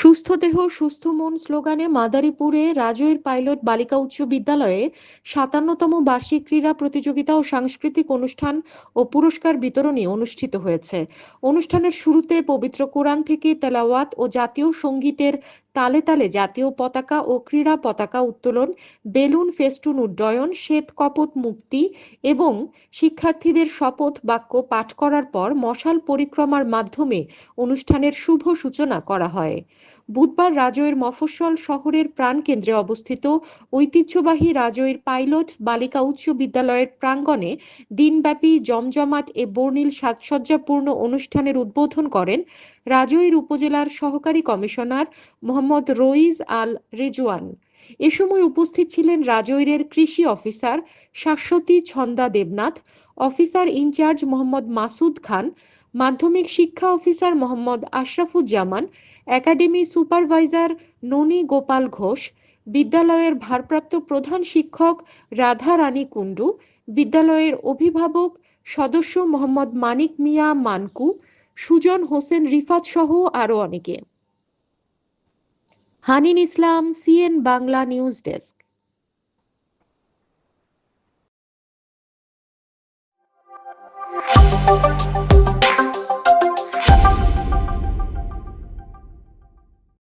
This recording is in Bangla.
সুস্থ দেহ সুস্থ মন স্লোগানে মাদারীপুরে রাজৈর পাইলট বালিকা উচ্চ বিদ্যালয়ে ৫৭তম বার্ষিক ক্রীড়া প্রতিযোগিতা ও সাংস্কৃতিক অনুষ্ঠান ও পুরস্কার বিতরণী অনুষ্ঠিত হয়েছে। অনুষ্ঠানের শুরুতে পবিত্র কোরআন থেকে তেলাওয়াত ও জাতীয় সঙ্গীতের তালে তালে জাতীয় পতাকা ও ক্রীড়া পতাকা উত্তোলন, বেলুন ফেস্টুন উড্ডয়ন, শ্বেত কপোত মুক্তি এবং শিক্ষার্থীদের শপথ বাক্য পাঠ করার পর মশাল পরিক্রমার মাধ্যমে অনুষ্ঠানের শুভ সূচনা করা হয়। বুধবার রাজৈর মফস্বল শহরের প্রাণকেন্দ্রে অবস্থিত ঐতিহ্যবাহী রাজৈর পাইলট বালিকা উচ্চ বিদ্যালয়ের প্রাঙ্গণে দিনব্যাপী জমজমাট এ বর্ণিল সাজসজ্জাপূর্ণ অনুষ্ঠানের উদ্বোধন করেন রাজৈর উপজেলার সহকারী কমিশনার মোহাম্মদ রইজ আল রেজওয়ান। এ সময় উপস্থিত ছিলেন রাজৈরের কৃষি officer Shashwati Chhanda Debnath, officer in charge Mohammad Masud Khan, মাধ্যমিক শিক্ষা officer Mohammad Ashrafuzzaman, academy supervisor Noni Gopal Ghosh, বিদ্যালয়ের ভারপ্রাপ্ত প্রধান শিক্ষক রাধা রানী কুণ্ডু, বিদ্যালয়ের অভিভাবক সদস্য মোহাম্মদ মানিক মিয়া মানকু, সুজন হোসেন রিফাত সহ আরও অনেকে। হানিন ইসলাম, সিএন বাংলা নিউজ ডেস্ক।